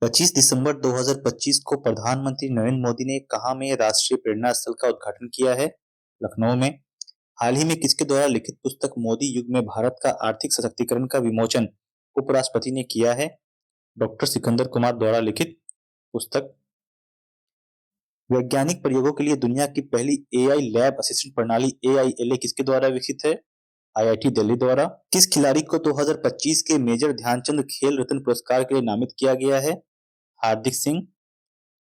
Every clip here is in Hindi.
25 दिसंबर 2025 को प्रधानमंत्री नरेंद्र मोदी ने कहाँ में राष्ट्रीय प्रेरणा स्थल का उद्घाटन किया है? लखनऊ में। हाल ही में किसके द्वारा लिखित पुस्तक मोदी युग में भारत का आर्थिक सशक्तिकरण का विमोचन उपराष्ट्रपति ने किया है? डॉक्टर सिकंदर कुमार द्वारा लिखित पुस्तक। वैज्ञानिक प्रयोगों के लिए दुनिया की पहली एआई लैब असिस्टेंट प्रणाली AILA किसके द्वारा विकसित है? IIT दिल्ली द्वारा। किस खिलाड़ी को 2025 के मेजर ध्यानचंद खेल रत्न पुरस्कार के लिए नामित किया गया है? Hardik Singh.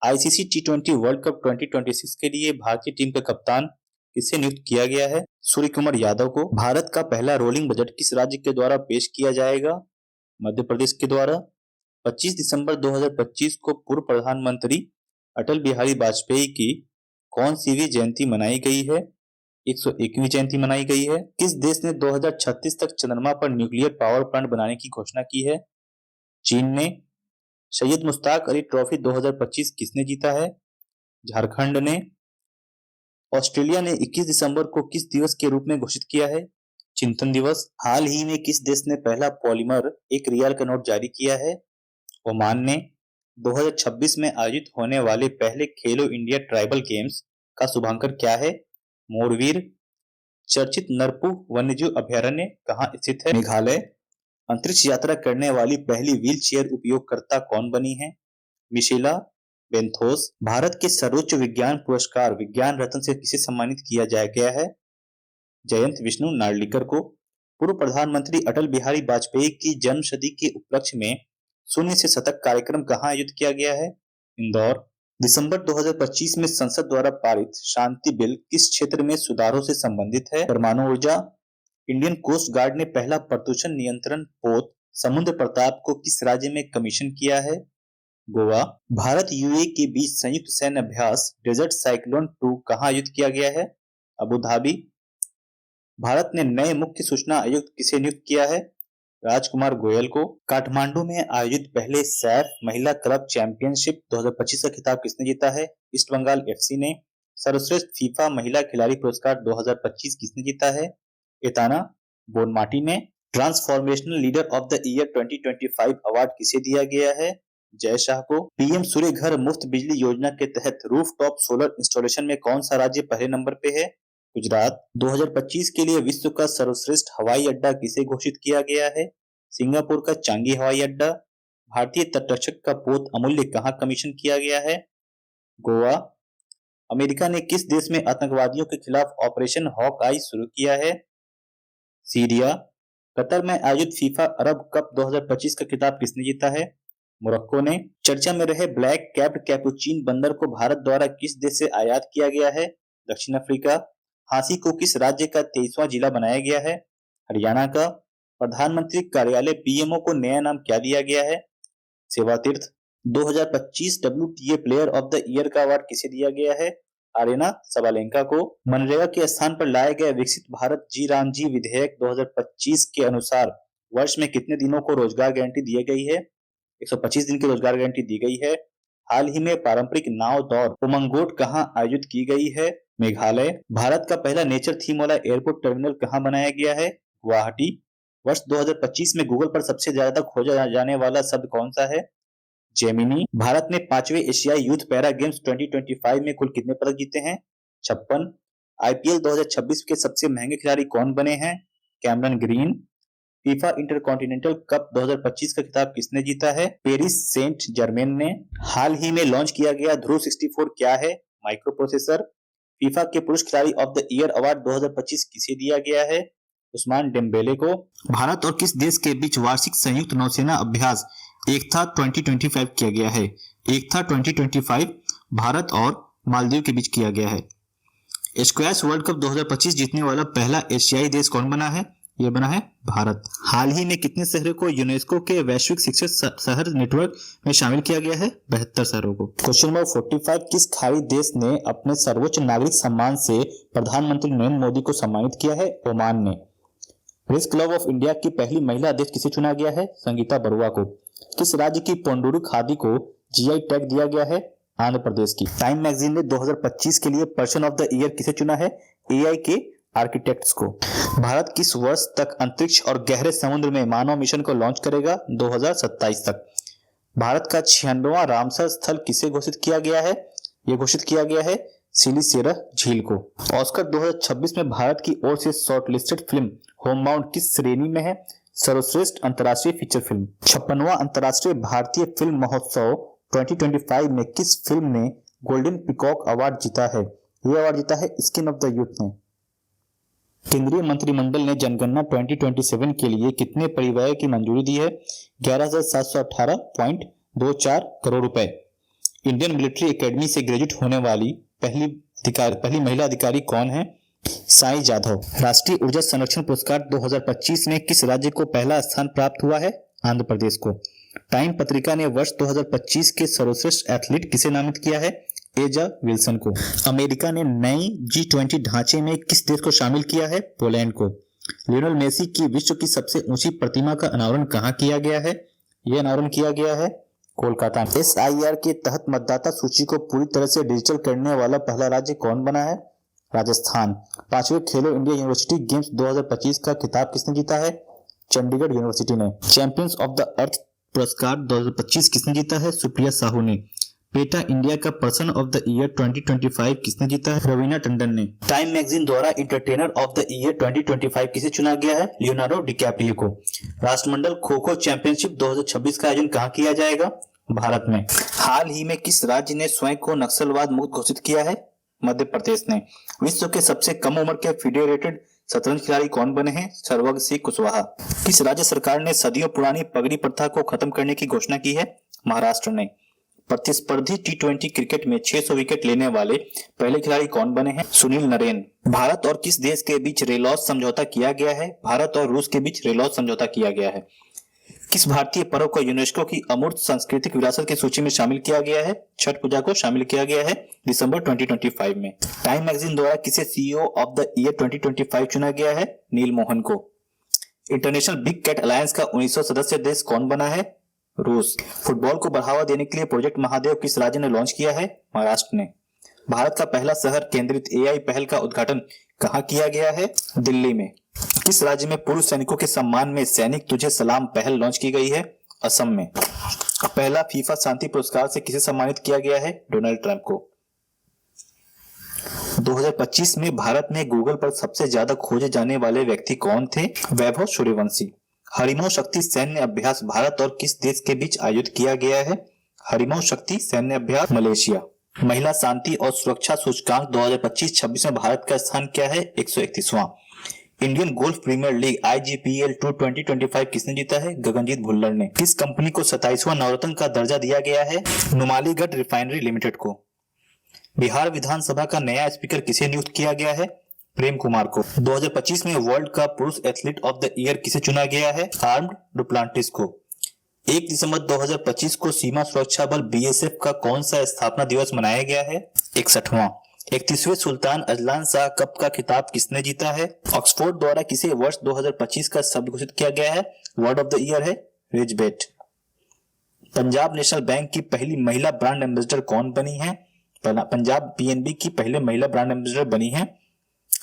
ICC T20 world cup 2026 के लिए भारतीय टीम का कप्तान किसे नियुक्त किया गया है? सूर्य कुमार यादव को। भारत का पहला रोलिंग बजट किस राज्य के द्वारा पेश किया जाएगा? मध्य प्रदेश के द्वारा। 25 दिसंबर 2025 को पूर्व प्रधानमंत्री अटल बिहारी वाजपेयी की कौन सीवीं जयंती मनाई गई है? 101वीं जयंती मनाई गई है। किस देश ने 2036 तक चंद्रमा पर न्यूक्लियर पावर प्लांट बनाने की घोषणा की है? चीन ने। सैयद मुश्ताक अली ट्रॉफी 2025 किसने जीता है? झारखंड ने। ऑस्ट्रेलिया ने 21 दिसंबर को किस दिवस के रूप में घोषित किया है? चिंतन दिवस। हाल ही में किस देश ने पहला पॉलीमर 1 रियाल का नोट जारी किया है? ओमान ने। 2026 में आयोजित होने वाले पहले खेलो इंडिया ट्राइबल गेम्स का शुभांकर क्या है? मोरवीर। चर्चित नरपु वन्यजीव अभयारण्य कहाँ स्थित है? मेघालय। अंतरिक्ष यात्रा करने वाली पहली व्हील चेयर उपयोगकर्ता कौन बनी है? मिशेला बेंथोस। भारत के सर्वोच्च विज्ञान पुरस्कार विज्ञान रत्न से किसे सम्मानित किया गया है? जयंत विष्णु नार्लिकर को। पूर्व प्रधानमंत्री अटल बिहारी वाजपेयी की जन्म शती के उपलक्ष्य में शून्य से शतक कार्यक्रम कहाँ आयोजित किया गया है? इंदौर। दिसंबर 2025 में संसद द्वारा पारित शांति बिल किस क्षेत्र में सुधारों से संबंधित है? परमाणु ऊर्जा। इंडियन कोस्ट गार्ड ने पहला प्रदूषण नियंत्रण पोत समुद्र प्रताप को किस राज्य में कमीशन किया है? गोवा। भारत यूएई के बीच संयुक्त सैन्य अभ्यास डेजर्ट साइक्लोन 2 कहाँ आयोजित किया गया है? Abu Dhabi. भारत ने नए मुख्य सूचना आयुक्त किसे नियुक्त किया है? राजकुमार गोयल को। काठमांडू में आयोजित पहले सैफ महिला क्लब चैंपियनशिप 2025 का खिताब किसने जीता है? ईस्ट बंगाल FC ने। सर्वश्रेष्ठ फीफा महिला खिलाड़ी पुरस्कार 2025 किसने जीता है? एताना बोनमाटी ने। Transformational leader of the year 2025 award किसे दिया गया है? जय शाह को। पीएम सूर्य घर मुफ्त बिजली योजना के तहत रूफटॉप सोलर इंस्टॉलेशन में कौन सा राज्य पहले नंबर पे है? गुजरात। 2025 के लिए विश्व का सर्वश्रेष्ठ हवाई अड्डा किसे घोषित किया गया है? सिंगापुर का चांगी हवाई अड्डा। भारतीय तटरक्षक का पोत अमूल्य कहाँ कमीशन किया गया है? गोवा। अमेरिका ने किस देश में आतंकवादियों के खिलाफ ऑपरेशन हॉक आई शुरू किया है? सीरिया। कतर में आयोजित फीफा अरब कप 2025 का खिताब किसने जीता है? मोरक्को ने। चर्चा में रहे ब्लैक कैप्ड कैपुचिन बंदर को भारत द्वारा किस देश से आयात किया गया है? दक्षिण अफ्रीका। हांसी को किस राज्य का 23वां जिला बनाया गया है? हरियाणा का। प्रधानमंत्री कार्यालय PMO को नया नाम क्या दिया गया है? सेवा तीर्थ। 2025 WTA player of the year का अवार्ड किसे दिया गया है? आरेना सबालेंका को। मनरेगा के स्थान पर लाया गया विकसित भारत जी रामजी विधेयक 2025 के अनुसार वर्ष में कितने दिनों को रोजगार गारंटी दी गई है? 125 दिन की रोजगार गारंटी दी गई है। हाल ही में पारंपरिक नाव दौड़ उमंगोट कहाँ आयोजित की गई है? मेघालय। भारत का पहला नेचर थीम वाला एयरपोर्ट टर्मिनल कहाँ बनाया गया है? गुवाहाटी। वर्ष 2025 में गूगल पर सबसे ज्यादा खोजा जाने वाला शब्द कौन सा है? जेमिनी। भारत ने 5वें एशियाई यूथ पैरा गेम्स 2025 में कुल कितने पदक जीते हैं? 56। IPL 2026 के सबसे महंगे खिलाड़ी कौन बने हैं? Cameron green. FIFA intercontinental cup 2025 का खिताब किसने जीता है? पेरिस सेंट जर्मेन ने। हाल ही में लॉन्च किया गया ध्रुव 64 क्या है? Micro processor. फीफा के पुरुष खिलाड़ी ऑफ द ईयर अवार्ड 2025 किसे दिया गया है? उस्मान डेम्बेले को। भारत और किस देश के बीच वार्षिक संयुक्त नौसेना अभ्यास एकता 2025 किया गया है? एकता 2025 भारत और मालदीव के बीच किया गया है। स्क्वैश वर्ल्ड कप 2025 जीतने वाला पहला एशियाई देश कौन बना है? ये बना है भारत। हाल ही में कितने शहरों को यूनेस्को के वैश्विक शिक्षित शहर नेटवर्क में शामिल किया गया है? 72 शहरों को। क्वेश्चन नंबर 45 किस खाड़ी देश ने अपने सर्वोच्च नागरिक सम्मान से प्रधानमंत्री नरेंद्र मोदी को सम्मानित किया है? ओमान ने। प्रेस क्लब ऑफ इंडिया की पहली महिला अध्यक्ष किसे चुना गया है? संगीता बरुआ को। किस राज्य की पोंडुरु खादी को GI टैग दिया गया है? आंध्र प्रदेश की। टाइम मैगजीन ने 2025 के लिए पर्सन ऑफ द ईयर किसे चुना है? AI के आर्किटेक्ट्स को। भारत किस वर्ष तक अंतरिक्ष और गहरे समुद्र में मानव मिशन को लॉन्च करेगा? 2027 तक। भारत का 96वां रामसर स्थल किसे घोषित किया गया है? यह घोषित किया गया है सिलिसेरा झील को। ऑस्कर 2026 में भारत की ओर से शॉर्टलिस्टेड फिल्म होमबाउंड किस श्रेणी में है? सर्वश्रेष्ठ अंतर्राष्ट्रीय फीचर फिल्म। 56वां अंतर्राष्ट्रीय भारतीय फिल्म महोत्सव 2025 में किस फिल्म ने गोल्डन पीकॉक अवार्ड जीता है? यह अवार्ड जीता है स्किन ऑफ द यूथ ने। केंद्रीय मंत्रिमंडल ने जनगणना 2027 के लिए कितने परिव्यय की मंजूरी दी है? 11,718.24 करोड़ रुपए। इंडियन मिलिट्री एकेडमी से ग्रेजुएट होने वाली पहली महिला अधिकारी कौन है? साई जाधव। राष्ट्रीय ऊर्जा संरक्षण पुरस्कार 2025 में किस राज्य को पहला स्थान प्राप्त हुआ है? आंध्र प्रदेश को। टाइम पत्रिका ने वर्ष 2025 के सर्वश्रेष्ठ एथलीट किसे नामित किया है? एजा विल्सन को। अमेरिका ने नई G20 ढांचे में किस देश को शामिल किया है? पोलैंड को। लियोनेल मेसी की विश्व की सबसे ऊंची प्रतिमा का अनावरण कहां किया गया है? यह अनावरण किया गया है कोलकाता में। SIR के तहत मतदाता सूची को पूरी तरह से डिजिटल करने वाला पहला राज्य कौन बना है? राजस्थान। 5वें खेलो इंडिया यूनिवर्सिटी गेम्स 2025 का खिताब किसने जीता है? चंडीगढ़ यूनिवर्सिटी ने। चैंपियंस ऑफ द अर्थ पुरस्कार 2025 किसने जीता है? सुप्रिया साहू ने। पेटा इंडिया का पर्सन ऑफ द ईयर 2025 किसने जीता है? रवीना टंडन ने। टाइम मैगजीन द्वारा इंटरटेनर ऑफ द ईयर 2025 किसे चुना गया है? लियोनार्डो डिकैप्रियो को। राष्ट्रमंडल खो खो चैंपियनशिप 2026 का आयोजन कहां किया जाएगा? भारत में। हाल ही में किस राज्य ने स्वयं को नक्सलवाद मुक्त घोषित किया है? मध्य प्रदेश ने। विश्व के सबसे कम उम्र के फेडरेटेड शतरंज खिलाड़ी कौन बने हैं? सर्वग सिंह कुशवाहा। किस राज्य सरकार ने सदियों पुरानी पगड़ी प्रथा को खत्म करने की घोषणा की है? महाराष्ट्र ने। प्रतिस्पर्धी T20 क्रिकेट में 600 विकेट लेने वाले पहले खिलाड़ी कौन बने हैं? सुनील नरेन। भारत और किस देश के बीच रेलॉस समझौता किया गया है? भारत और रूस के बीच रेलॉस समझौता किया गया है। किस भारतीय पर्व को यूनेस्को की अमूर्त सांस्कृतिक विरासत की सूची में शामिल किया गया है? छठ पूजा को शामिल किया गया है दिसंबर 2025 में। टाइम मैगजीन द्वारा किसे CEO ऑफ द ईयर 2025 चुना गया है? नील मोहन को। इंटरनेशनल बिग कैट अलायंस का 19वां सदस्य देश कौन बना है? रूस। फुटबॉल को बढ़ावा देने के लिए प्रोजेक्ट महादेव किस राज्य ने लॉन्च किया है? महाराष्ट्र ने। भारत का पहला शहर केंद्रित AI पहल का उद्घाटन कहां किया गया है? दिल्ली में। किस राज्य में पूर्व सैनिकों के सम्मान में सैनिक तुझे सलाम पहल लॉन्च की गई है? असम में। पहला फीफा शांति पुरस्कार से किसे सम्मानित किया गया है? डोनाल्ड ट्रंप को। 2025 में भारत में गूगल पर सबसे ज्यादा खोजे जाने वाले व्यक्ति कौन थे? वैभव सूर्यवंशी। हरिमो शक्ति सैन्य अभ्यास भारत और किस देश के बीच आयोजित किया गया है? हरिमो शक्ति सैन्य अभ्यास मलेशिया। महिला शांति और सुरक्षा सूचकांक 2025-26 में भारत का स्थान क्या है? 131वां। Indian golf premier league IGPL tour 2025 किसने जीता है? गगनजीत भुल्लर ने। किस कंपनी को 27वां नवरत्न का दर्जा दिया गया है? नुमालीगढ़ रिफाइनरी लिमिटेड को। बिहार विधानसभा का नया स्पीकर किसे नियुक्त किया गया है? प्रेम कुमार को। 2025 में वर्ल्ड का पुरुष एथलीट ऑफ द ईयर किसे चुना गया है? आर्म्ड डुप्लांटिस को। 1 दिसंबर 2025 को सीमा सुरक्षा बल BSF का कौन सा स्थापना दिवस मनाया गया है? 61वां। 31वें सुल्तान अजलान शाह कप का खिताब किसने जीता है? ऑक्सफोर्ड द्वारा किसे वर्ष 2025 का शब्द घोषित किया गया है? वर्ड ऑफ द ईयर है रिजबेट। पंजाब नेशनल बैंक की पहली महिला ब्रांड एम्बेसडर कौन बनी है? पंजाब PNB की पहले महिला ब्रांड एम्बेसडर बनी है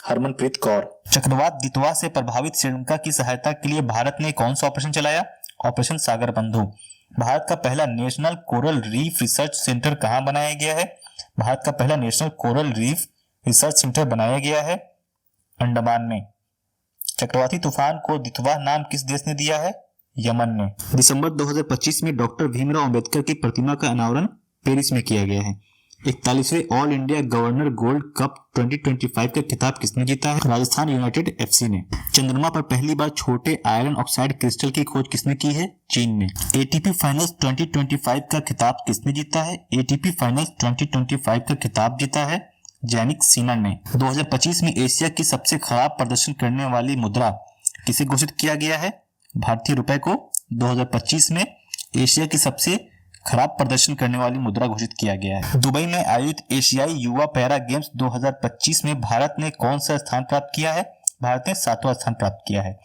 हरमनप्रीत कौर। चक्रवात दितवा से प्रभावित श्रीलंका की सहायता के लिए भारत ने कौन सा ऑपरेशन चलाया? ऑपरेशन सागर बंधु। भारत का पहला national coral reef research centre कहां बनाया गया है? भारत का पहला national coral reef research centre बनाया गया है अंडमान में। चक्रवाती तूफान को दितवा नाम किस देश ने दिया है? यमन ने। दिसंबर 2025 में डॉक्टर भीमराव अंबेडकर की प्रतिमा का अनावरण पेरिस में किया गया है। 41वें all India governor gold cup 2025 का खिताब किसने जीता है? राजस्थान यूनाइटेड FC ने। चंद्रमा पर पहली बार छोटे आयरन ऑक्साइड क्रिस्टल की खोज किसने की है? चीन ने। ATP फाइनल्स 2025 का खिताब किसने जीता है? ATP फाइनल्स 2025 का खिताब जीता है जैनिक सिनर ने। 2025 में एशिया की सबसे खराब प्रदर्शन करने वाली मुद्रा किसे घोषित किया गया है? भारतीय रुपए को 2025 में एशिया की सबसे खराब प्रदर्शन करने वाली मुद्रा घोषित किया गया है। दुबई में आयोजित एशियाई युवा पैरा गेम्स 2025 में भारत ने कौन सा स्थान प्राप्त किया है? भारत ने 7वां स्थान प्राप्त किया है।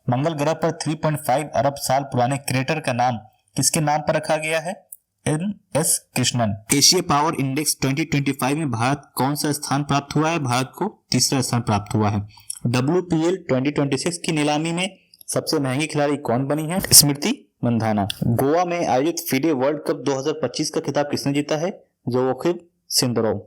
मंगल ग्रह पर 3.5 अरब साल पुराने क्रेटर का नाम किसके नाम पर रखा गया है? NS Krishnan. Asia power index 2025 में भारत कौन सा स्थान प्राप्त हुआ है? भारत को 3रा स्थान प्राप्त हुआ है। WPL 2026 की नीलामी में सबसे महंगी खिलाड़ी कौन बनी है? स्मृति मंधाना। गोवा में आयोजित फीडे वर्ल्ड कप 2025 का खिताब किसने जीता है? जोकोविच सिंदरोव।